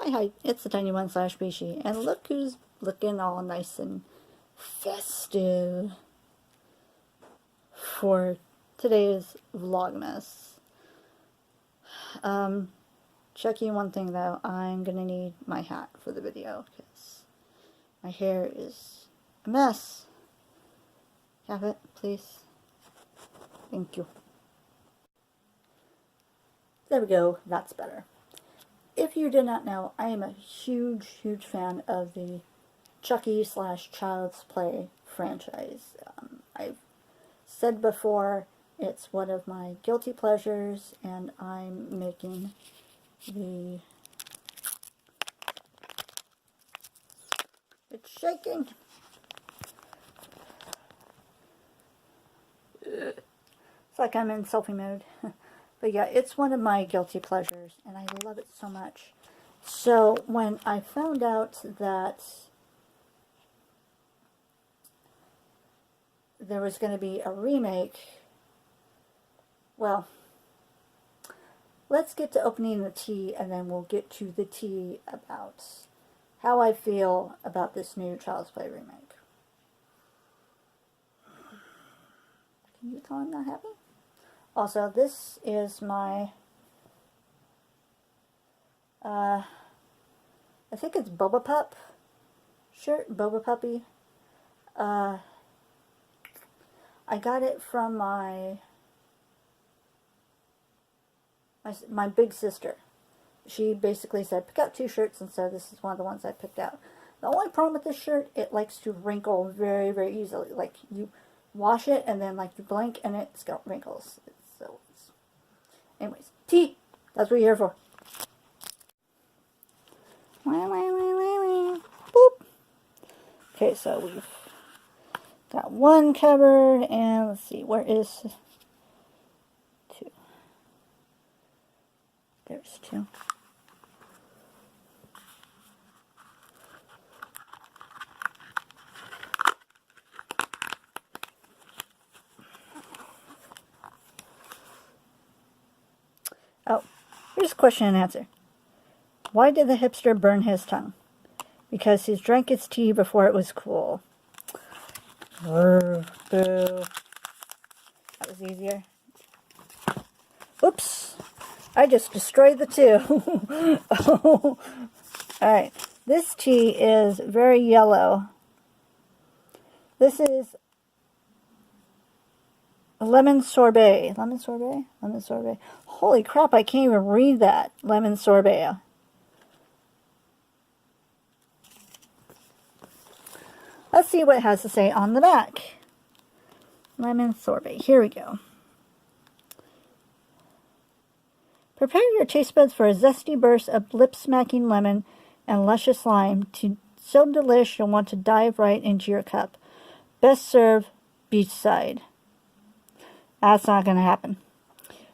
Hi, it's the Tiny One / Bishie, and look who's looking all nice and festive for today's vlogmas. Chucky, one thing though, I'm gonna need my hat for the video because my hair is a mess. Have it, please? Thank you. There we go, that's better. If you did not know, I am a huge fan of the Chucky / Child's Play franchise. I've said before, it's one of my guilty pleasures, and I'm making the... It's shaking! It's like I'm in selfie mode. But yeah, it's one of my guilty pleasures, and I love it so much. So, when I found out that there was going to be a remake, well, let's get to opening the tea, and then we'll get to the tea about how I feel about this new Child's Play remake. Can you tell I'm not happy? Also, this is my, I think it's Boba Pup shirt, Boba Puppy. I got it from my big sister. She basically said, pick out 2 shirts, and so this is one of the ones I picked out. The only problem with this shirt, it likes to wrinkle very easily. Like, you wash it, and then, like, you blink, and it's got wrinkles. Anyways, tea! That's what you're here for. Boop! Okay, so we've got 1 covered, and let's see, where is 2? There's 2. Oh, here's a question and answer. Why did the hipster burn his tongue? Because he drank his tea before it was cool. Boo. That was easier. Oops. I just destroyed the 2. Oh. Alright. This tea is very yellow. This is lemon sorbet. Lemon sorbet? Lemon sorbet. Holy crap, I can't even read that. Lemon sorbet. Let's see what it has to say on the back. Lemon sorbet. Here we go. Prepare your taste buds for a zesty burst of lip-smacking lemon and luscious lime. So delish you'll want to dive right into your cup. Best served beachside. That's not going to happen.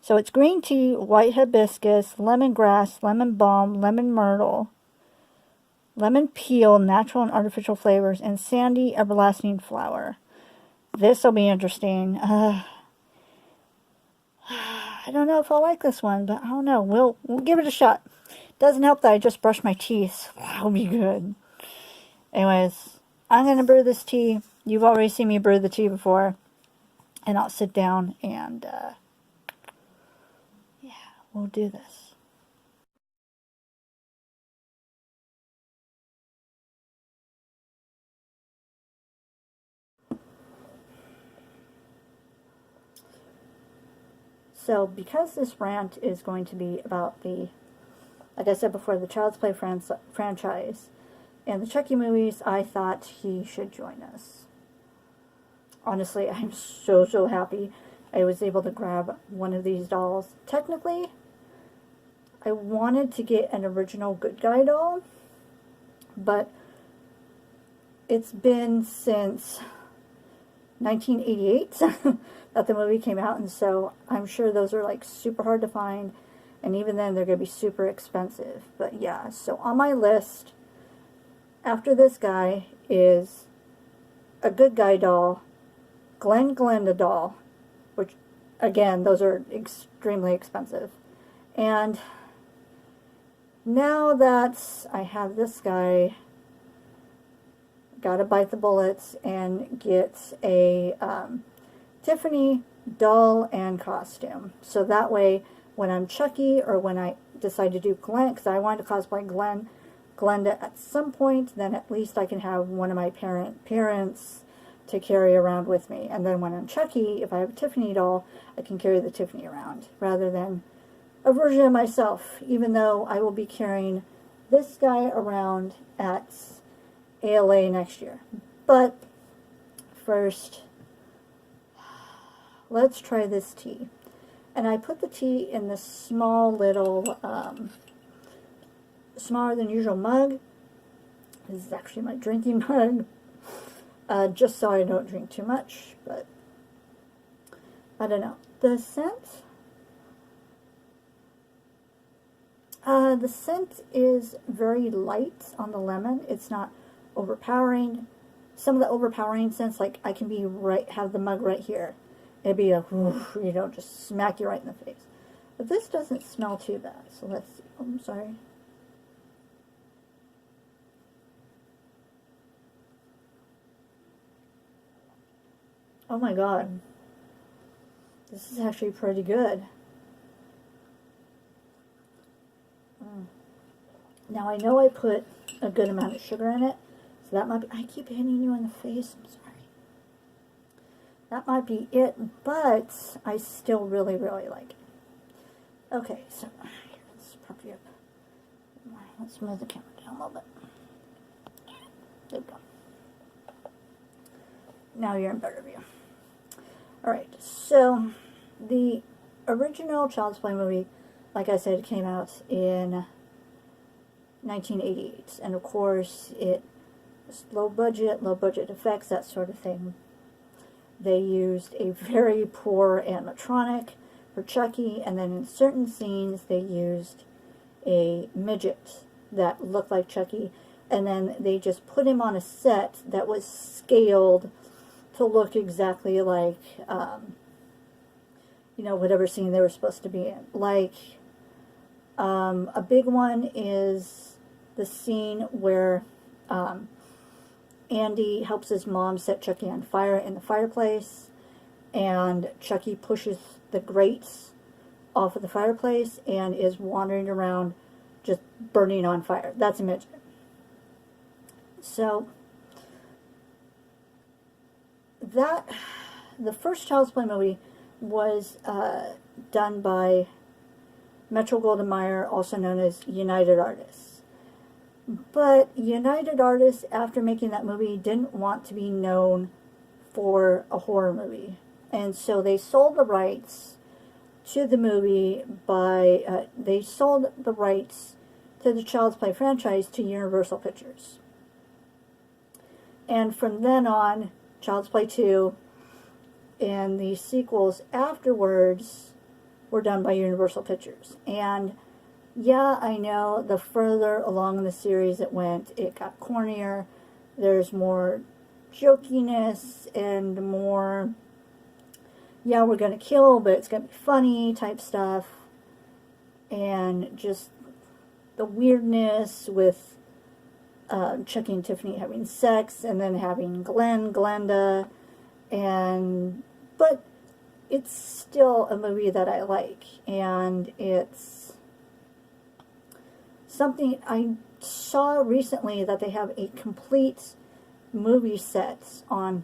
So it's green tea, white hibiscus, lemongrass, lemon balm, lemon myrtle, lemon peel, natural and artificial flavors, and sandy everlasting flower. This will be interesting. I don't know if I'll like this one, but I don't know. We'll give it a shot. Doesn't help that I just brushed my teeth. That'll be good. Anyways, I'm going to brew this tea. You've already seen me brew the tea before. And I'll sit down and, yeah, we'll do this. So, because this rant is going to be about the, like I said before, the Child's Play franchise and the Chucky movies, I thought he should join us. Honestly, I'm so happy I was able to grab one of these dolls. Technically, I wanted to get an original good guy doll, but it's been since 1988 that the movie came out, and so I'm sure those are like super hard to find, and even then they're going to be super expensive. But yeah, so on my list after this guy is a good guy doll, Glenda doll, which again, those are extremely expensive, and now that I have this guy, gotta bite the bullets and get a Tiffany doll and costume. So that way, when I'm Chucky, or when I decide to do Glenn, because I wanted to cosplay Glenda at some point, then at least I can have one of my parents to carry around with me. And then when I'm Chucky, if I have a Tiffany doll, I can carry the Tiffany around, rather than a version of myself, even though I will be carrying this guy around at ALA next year. But first, let's try this tea. And I put the tea in this small little, smaller than usual mug. This is actually my drinking mug, just so I don't drink too much, but I don't know. The scent is very light on the lemon. It's not overpowering. Some of the overpowering scents, like I can have the mug right here. It'd be just smack you right in the face. But this doesn't smell too bad. So let's see. Oh, I'm sorry. Oh my god. This is actually pretty good. Now I know I put a good amount of sugar in it. So that might be, I keep hitting you in the face. I'm sorry. That might be it, but I still really, really like it. Okay, so let's prop you up. Let's move the camera down a little bit. There we go. Now you're in better view. Alright, so the original Child's Play movie, like I said, came out in 1988. And of course, it was low budget effects, that sort of thing. They used a very poor animatronic for Chucky, and then in certain scenes they used a midget that looked like Chucky, and then they just put him on a set that was scaled to look exactly like, whatever scene they were supposed to be in. Like, a big one is the scene where Andy helps his mom set Chucky on fire in the fireplace, and Chucky pushes the grates off of the fireplace and is wandering around just burning on fire. That's a midget. So, the first Child's Play movie was done by Metro-Goldwyn-Mayer, also known as United Artists. But United Artists, after making that movie, didn't want to be known for a horror movie. And so they sold the rights to the movie they sold the rights to the Child's Play franchise to Universal Pictures. And from then on, Child's Play 2 and the sequels afterwards were done by Universal Pictures. And yeah, I know, the further along in the series it went, it got cornier. There's more jokiness and more, yeah, we're going to kill, but it's going to be funny type stuff. And just the weirdness with Chucky and Tiffany having sex, and then having Glenda, but it's still a movie that I like, and it's something I saw recently, that they have a complete movie set on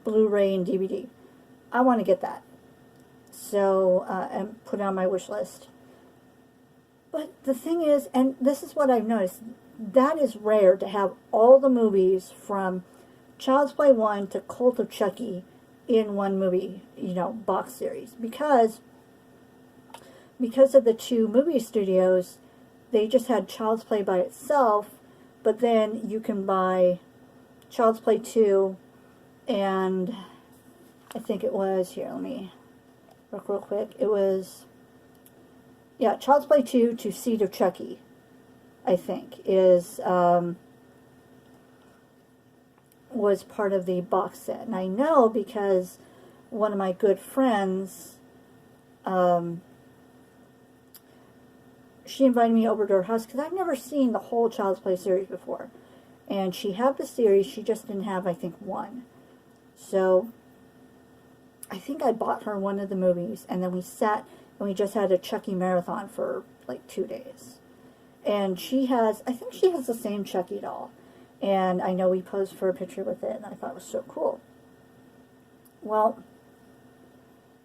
Blu-ray and DVD. I want to get that. So, and put it on my wish list. But the thing is, and this is what I've noticed, that is rare to have all the movies from Child's Play 1 to Cult of Chucky in one movie, box series. Because of the two movie studios, they just had Child's Play by itself, but then you can buy Child's Play 2, and I think it was, here, let me look real quick, it was, yeah, Child's Play 2 to Seed of Chucky, I think, was part of the box set. And I know because one of my good friends, she invited me over to her house because I've never seen the whole Child's Play series before. And she had the series, she just didn't have, I think, one. So I think I bought her one of the movies, and then we sat and we just had a Chucky marathon for like 2 days. And she has, I think she has the same Chucky doll. And I know we posed for a picture with it, and I thought it was so cool. Well,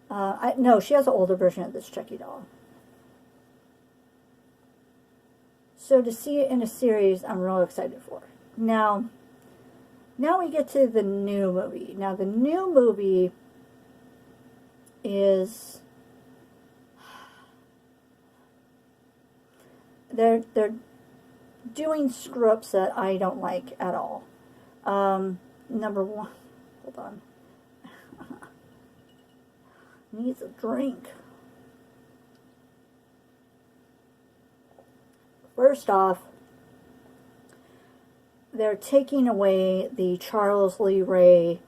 no, she has an older version of this Chucky doll. So to see it in a series, I'm real excited for. Now we get to the new movie. Now, the new movie is... They're doing screw-ups that I don't like at all. Number one... Hold on. Needs a drink. First off, they're taking away the Charles Lee Ray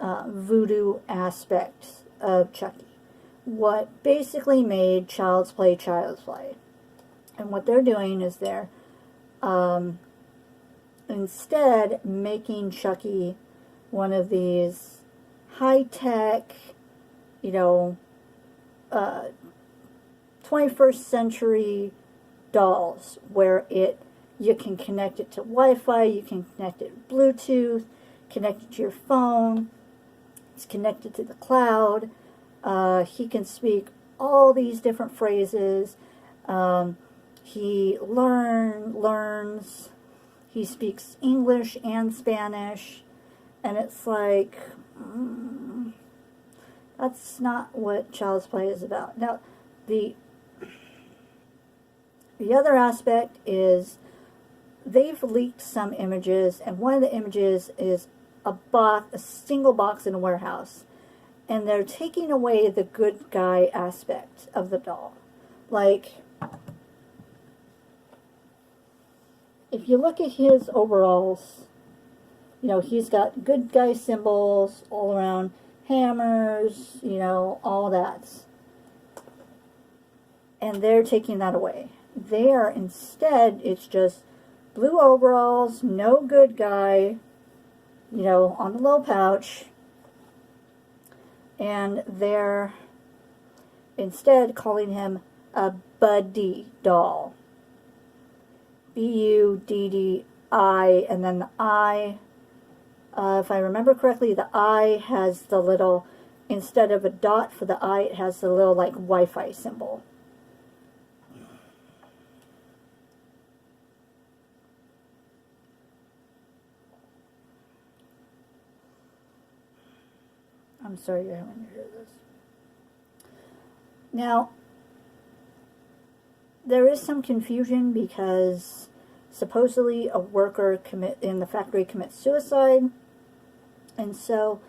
voodoo aspect of Chucky. What basically made Child's Play Child's Play. And what they're doing is they're instead making Chucky one of these high-tech, 21st century dolls where you can connect it to Wi-Fi, you can connect it to Bluetooth, connect it to your phone, it's connected to the cloud, he can speak all these different phrases, he learns, he speaks English and Spanish, and it's like, that's not what Child's Play is about. Now, the other aspect is they've leaked some images, and one of the images is a single box in a warehouse, and they're taking away the good guy aspect of the doll. Like, if you look at his overalls, he's got good guy symbols all around, hammers, all that. And they're taking that away. There, instead, it's just blue overalls, no good guy, on the low pouch. And they're instead calling him a buddy doll. B-U-D-D-I, and then the I, if I remember correctly, the I has the little, instead of a dot for the I, it has the little, like, Wi-Fi symbol. I'm sorry you're having to hear this. Now, there is some confusion because supposedly a worker in the factory commits suicide, and so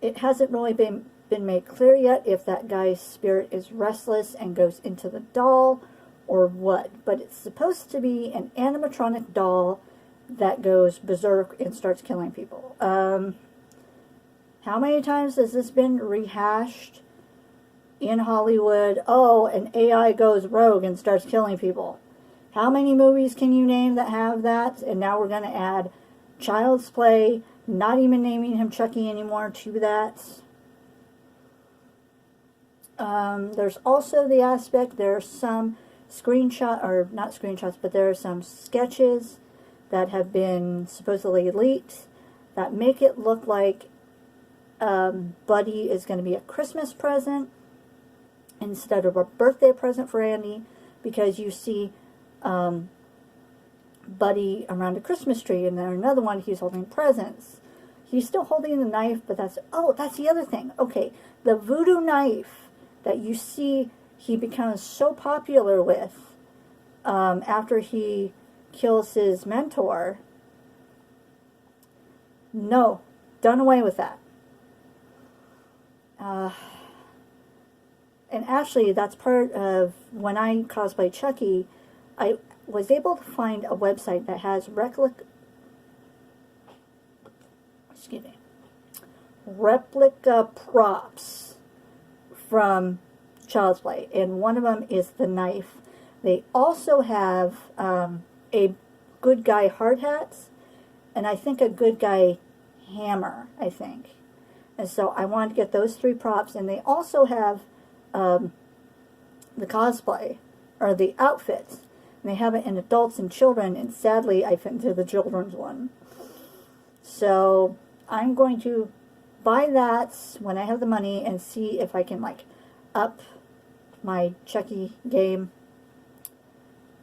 it hasn't really been made clear yet if that guy's spirit is restless and goes into the doll or what, but it's supposed to be an animatronic doll that goes berserk and starts killing people. How many times has this been rehashed in Hollywood? Oh, an AI goes rogue and starts killing people. How many movies can you name that have that? And now we're going to add Child's Play, not even naming him Chucky anymore, to that. There's also the aspect, there are some not screenshots, but there are some sketches that have been supposedly leaked that make it look like Buddy is going to be a Christmas present instead of a birthday present for Andy, because you see Buddy around a Christmas tree, and then another one he's holding presents. He's still holding the knife, but that's the other thing. Okay, the voodoo knife that you see he becomes so popular with after he kills his mentor. No, done away with that. And actually, that's part of when I cosplay Chucky, I was able to find a website that has replica props from Child's Play, and one of them is the knife. They also have a good guy hard hats, and I think a good guy hammer, I think. And so I wanted to get those 3 props, and they also have the cosplay, or the outfits. And they have it in adults and children, and sadly I fit into the children's one. So I'm going to buy that when I have the money and see if I can, like, up my Chucky game.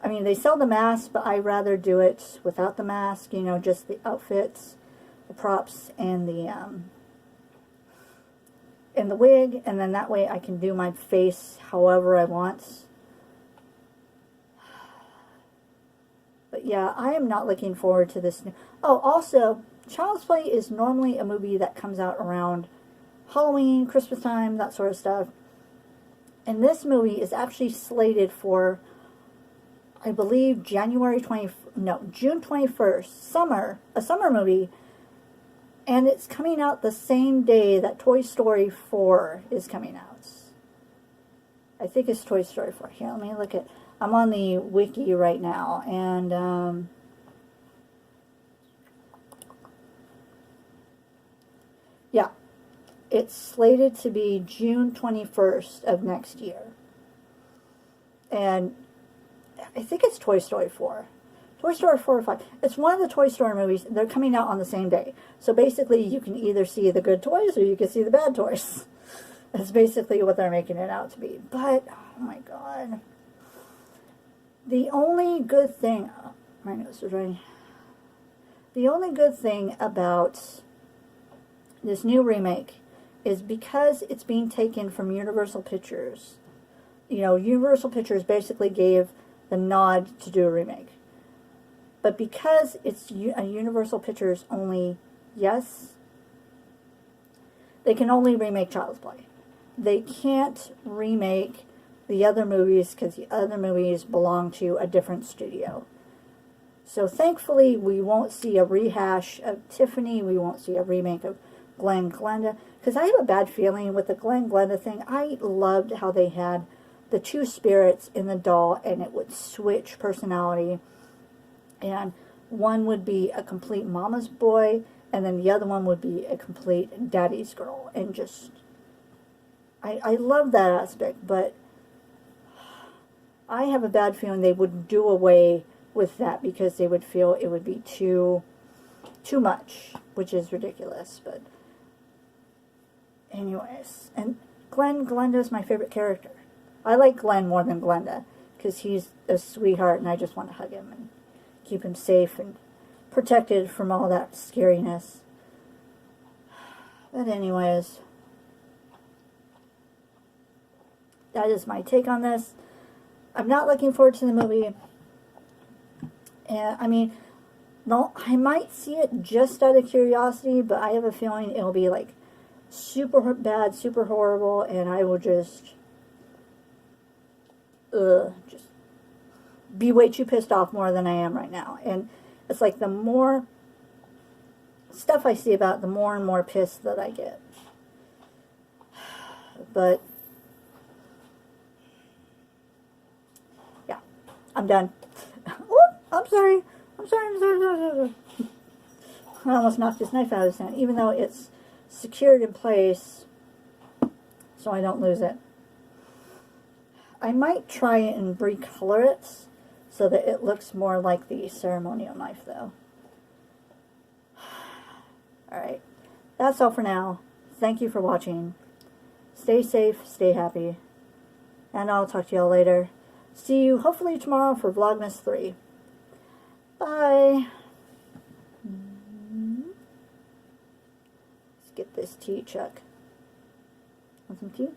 I mean, they sell the mask, but I'd rather do it without the mask, you know, just the outfits, the props, and the wig, and then that way I can do my face however I want. But yeah, I am not looking forward to this. Oh, also, Child's Play is normally a movie that comes out around Halloween, Christmas time, that sort of stuff. And this movie is actually slated for, I believe, June 21st, a summer movie. And it's coming out the same day that Toy Story 4 is coming out. I think it's Toy Story 4. Here, let me look at, I'm on the wiki right now, and yeah, it's slated to be June 21st of next year. And I think it's Toy Story 4. Toy Story 4 or 5. It's one of the Toy Story movies. They're coming out on the same day. So basically, you can either see the good toys or you can see the bad toys. That's basically what they're making it out to be. But, oh my god. The only good thing... Oh, my nose is running. The only good thing about this new remake is because it's being taken from Universal Pictures. You know, Universal Pictures basically gave the nod to do a remake. But because it's a Universal Pictures only, yes, they can only remake Child's Play. They can't remake the other movies because the other movies belong to a different studio. So thankfully, we won't see a rehash of Tiffany. We won't see a remake of Glenn Glenda. Because I have a bad feeling with the Glenn Glenda thing. I loved how they had the 2 spirits in the doll and it would switch personality. And one would be a complete mama's boy, and then the other one would be a complete daddy's girl. And just, I love that aspect, but I have a bad feeling they would do away with that because they would feel it would be too much, which is ridiculous. But anyways, and Glenn Glenda is my favorite character. I like Glenn more than Glenda because he's a sweetheart, and I just want to hug him and keep him safe and protected from all that scariness. But anyways, that is my take on this. I'm not looking forward to the movie. And I mean, no, I might see it just out of curiosity, but I have a feeling it'll be like super bad, super horrible, and I will just be way too pissed off more than I am right now. And it's like the more stuff I see about it, the more and more pissed that I get. But yeah, I'm done. Oh, I'm sorry. I'm sorry. I almost knocked this knife out of his hand, even though it's secured in place so I don't lose it. I might try and recolor it so that it looks more like the ceremonial knife, though. Alright, that's all for now. Thank you for watching. Stay safe, stay happy, and I'll talk to y'all later. See you hopefully tomorrow for Vlogmas 3. Bye! Let's get this tea, Chuck. Want some tea?